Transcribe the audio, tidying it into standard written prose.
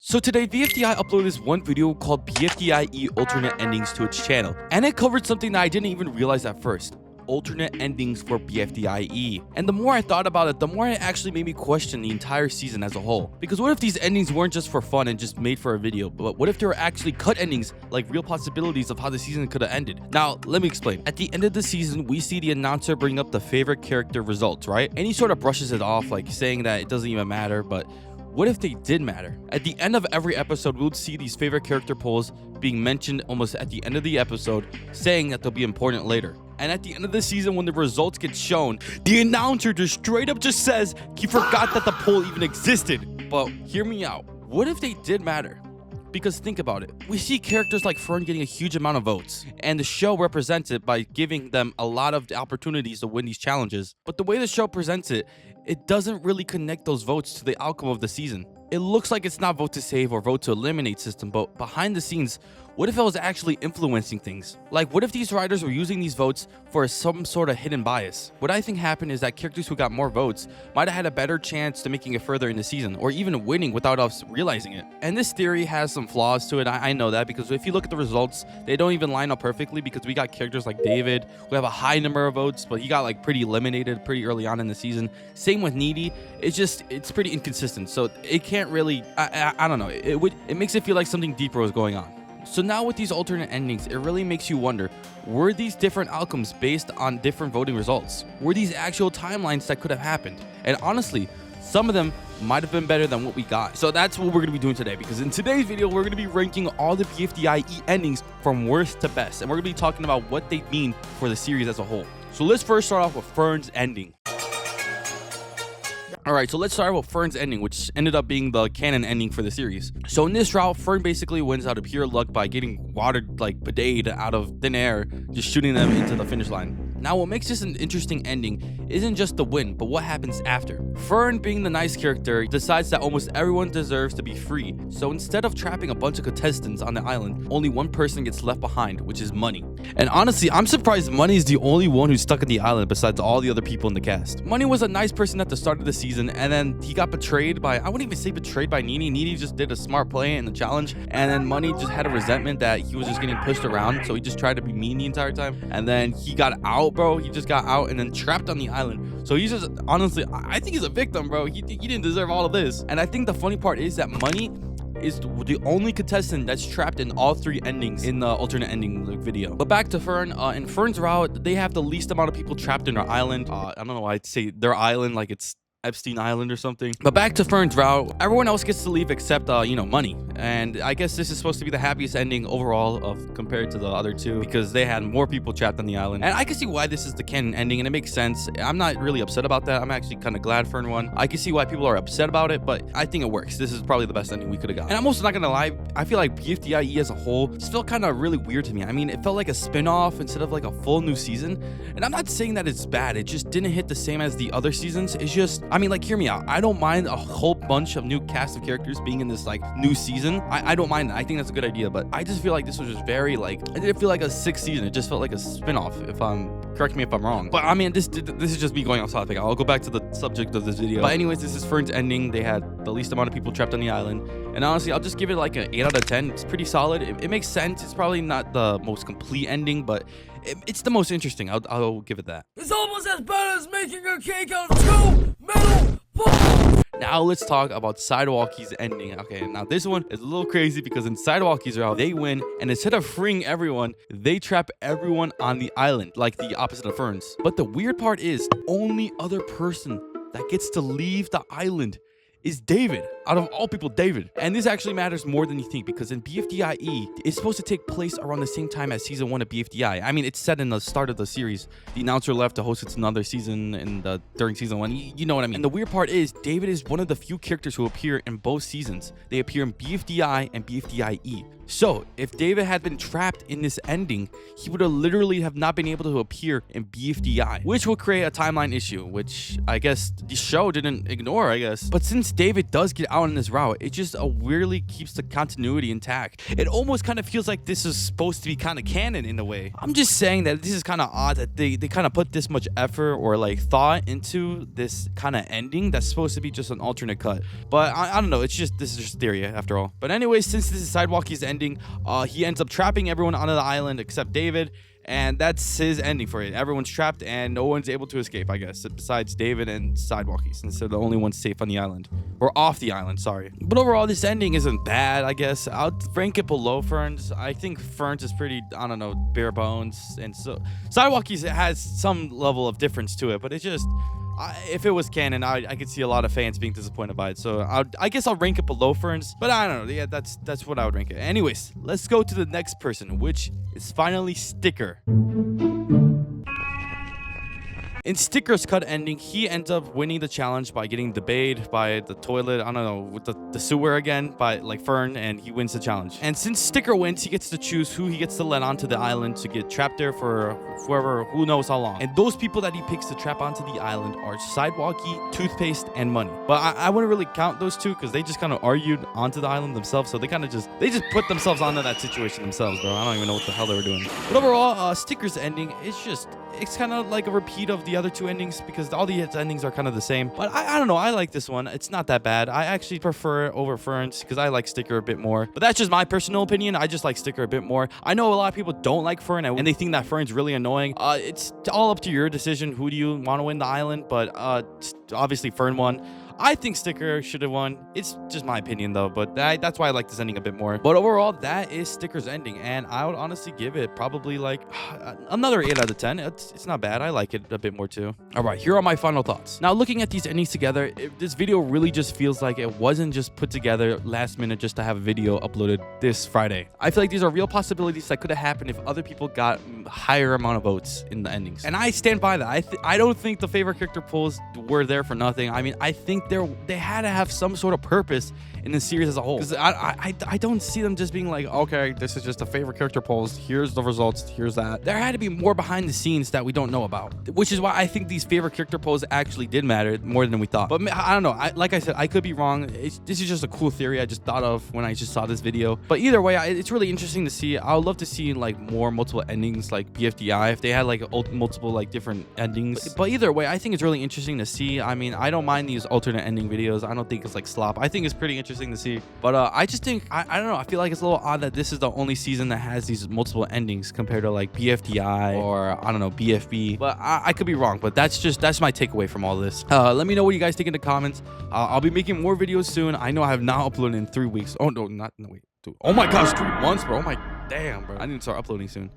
So today, BFDI uploaded this one video called BFDIE alternate endings to its channel, and it covered something that I didn't even realize at first. Alternate endings for BFDIE. And the more I thought about it, the more it actually made me question the entire season as a whole. Because what if these endings weren't just for fun and just made for a video, but what if they were actually cut endings, like real possibilities of how the season could have ended? Now, let me explain. At the end of the season, we see the announcer bring up the favorite character results, right? And he sort of brushes it off, like saying that it doesn't even matter, but what if they did matter? At the end of every episode, we would see these favorite character polls being mentioned almost at the end of the episode, saying that they'll be important later. And at the end of the season, when the results get shown, the announcer just straight up just says he forgot that the poll even existed. But hear me out. What if they did matter? Because think about it. We see characters like Fern getting a huge amount of votes, and the show represents it by giving them a lot of opportunities to win these challenges. But the way the show presents it, it doesn't really connect those votes to the outcome of the season. It looks like it's not vote to save or vote to eliminate system, but behind the scenes, what if it was actually influencing things? Like, what if these writers were using these votes for some sort of hidden bias? What I think happened is that characters who got more votes might have had a better chance to making it further in the season, or even winning without us realizing it. And this theory has some flaws to it. I know that, because if you look at the results, they don't even line up perfectly, because we got characters like David who have a high number of votes, but he got like pretty eliminated pretty early on in the season. Same with Needy. It's pretty inconsistent, so it can't really, I don't know, it makes it feel like something deeper was going on. So now with these alternate endings, it really makes you wonder, were these different outcomes based on different voting results? Were these actual timelines that could have happened? And honestly, some of them might have been better than what we got. So that's what we're going to be doing today, because in today's video, we're going to be ranking all the BFDIE endings from worst to best. And we're going to be talking about what they mean for the series as a whole. So let's first start off with Fern's ending. Alright, so let's start with Fern's ending, which ended up being the canon ending for the series. So in this route, Fern basically wins out of pure luck by getting watered, like bidet'd out of thin air, just shooting them into the finish line. Now, what makes this an interesting ending isn't just the win, but what happens after. Fern, being the nice character, decides that almost everyone deserves to be free. So instead of trapping a bunch of contestants on the island, only one person gets left behind, which is Money. And honestly, I'm surprised Money is the only one who's stuck on the island besides all the other people in the cast. Money was a nice person at the start of the season, and then he got betrayed by, I wouldn't even say betrayed by Needy. Needy just did a smart play in the challenge, and then Money just had a resentment that he was just getting pushed around, so he just tried to be mean the entire time. And then he got out, bro. He just got out and then trapped on the island. So he's just, honestly, I think he's a victim, bro. He didn't deserve all of this. And I think the funny part is that Money is the only contestant that's trapped in all three endings in the alternate ending video. But back to Fern. In Fern's route, they have the least amount of people trapped in their island. I don't know why I'd say their island like it's Epstein Island or something. But back to Fern's route, everyone else gets to leave except Money. And I guess this is supposed to be the happiest ending overall of compared to the other two, because they had more people trapped on the island. And I can see why this is the canon ending, and it makes sense. I'm not really upset about that. I'm actually kind of glad Fern won. I can see why people are upset about it, but I think it works. This is probably the best ending we could have got. And I'm also not gonna lie, I feel like BFDIE as a whole just felt kind of really weird to me. I mean, it felt like a spin-off instead of like a full new season. And I'm not saying that it's bad, it just didn't hit the same as the other seasons. It's just, I mean, like, hear me out. I don't mind a whole bunch of new cast of characters being in this like new season. I don't mind that. I think that's a good idea, but I just feel like this was just very like, it didn't feel like a sixth season. It just felt like a spin-off. Correct me if I'm wrong, but I mean, this is just me going off topic. I'll go back to the subject of this video. But anyways, this is Fern's ending. They had the least amount of people trapped on the island, and honestly, I'll just give it like an 8 out of 10. It's pretty solid. It makes sense. It's probably not the most complete ending, but it's the most interesting. I'll give it that. It's almost as bad as making a cake out of 2 metal balls. Now let's talk about Sidewalky's ending. Okay, now this one is a little crazy, because in Sidewalky's route, they win, and instead of freeing everyone, they trap everyone on the island, like the opposite of Fern's. But the weird part is, the only other person that gets to leave the island is David. Out of all people, David. And this actually matters more than you think, because in BFDIE, it's supposed to take place around the same time as season 1 of BFDI. I mean, it's set in the start of the series. The announcer left to host another season during season 1. You know what I mean. And the weird part is, David is one of the few characters who appear in both seasons. They appear in BFDI and BFDIE. So if David had been trapped in this ending, he would have literally have not been able to appear in BFDI, which will create a timeline issue, which I guess the show didn't ignore, I guess. But since David does get out out on this route, it just weirdly keeps the continuity intact. It almost kind of feels like this is supposed to be kind of canon in a way. I'm just saying that this is kind of odd that they kind of put this much effort or like thought into this kind of ending that's supposed to be just an alternate cut. But I don't know, this is just theory after all. But anyways, since this is Sidewalky's ending, he ends up trapping everyone onto the island except David. And that's his ending for it. Everyone's trapped and no one's able to escape, I guess, besides David and Sidewalky, since they're the only ones safe on the island. Or off the island, sorry. But overall, this ending isn't bad, I guess. I'll rank it below Fern's. I think Fern's is pretty, I don't know, bare bones. And so Sidewalky's has some level of difference to it, but it's just... if it was canon, I could see a lot of fans being disappointed by it. So I guess I'll rank it below Fern's. But I don't know. Yeah, that's what I would rank it. Anyways, let's go to the next person, which is finally Sticker. In Sticker's cut ending, he ends up winning the challenge by getting debayed by the toilet, I don't know, with the sewer again, by like Fern, and he wins the challenge. And since Sticker wins, he gets to choose who he gets to let onto the island to get trapped there for who knows how long. And those people that he picks to trap onto the island are Sidewalky, Toothpaste, and Money. But I wouldn't really count those two because they just kind of argued onto the island themselves, so they just put themselves onto that situation themselves, bro. I don't even know what the hell they were doing. But overall, Sticker's ending is it's kind of like a repeat of the other two endings because all the endings are kind of the same. But I don't know. I like this one. It's not that bad. I actually prefer it over Fern's because I like Sticker a bit more. But that's just my personal opinion. I just like Sticker a bit more. I know a lot of people don't like Fern and they think that Fern's really annoying. It's all up to your decision. Who do you want to win the island? But obviously Fern won. I think Sticker should have won. It's just my opinion though, but that's why I like this ending a bit more. But overall, that is Sticker's ending, and I would honestly give it probably like another 8 out of 10. It's not bad. I like it a bit more too. All right, here are my final thoughts. Now, looking at these endings together, this video really just feels like it wasn't just put together last minute just to have a video uploaded this Friday. I feel like these are real possibilities that could have happened if other people got higher amount of votes in the endings, and I stand by that. I don't think the favorite character polls were there for nothing. I mean, I think they had to have some sort of purpose in the series as a whole, because I don't see them just being like, okay, this is just a favorite character polls, here's the results, here's that. There had to be more behind the scenes that we don't know about, which is why I think these favorite character polls actually did matter more than we thought. But I don't know, like I said, I could be wrong. This is just a cool theory I just thought of when I just saw this video. But either way, it's really interesting to see. I would love to see like more multiple endings like BFDI, if they had like multiple like different endings. But either way, I think it's really interesting to see. I mean, I don't mind these alternate ending videos. I don't think it's like slop. I think it's pretty interesting to see. But I just think, I don't know, I feel like it's a little odd that this is the only season that has these multiple endings compared to like BFDI or I don't know, BFB. But I could be wrong, but that's my takeaway from all this. Let me know what you guys think in the comments. I'll be making more videos soon. I know I have not uploaded in 3 weeks. Oh no, wait. Oh my gosh, 3 months, bro. Oh my damn, bro. I need to start uploading soon.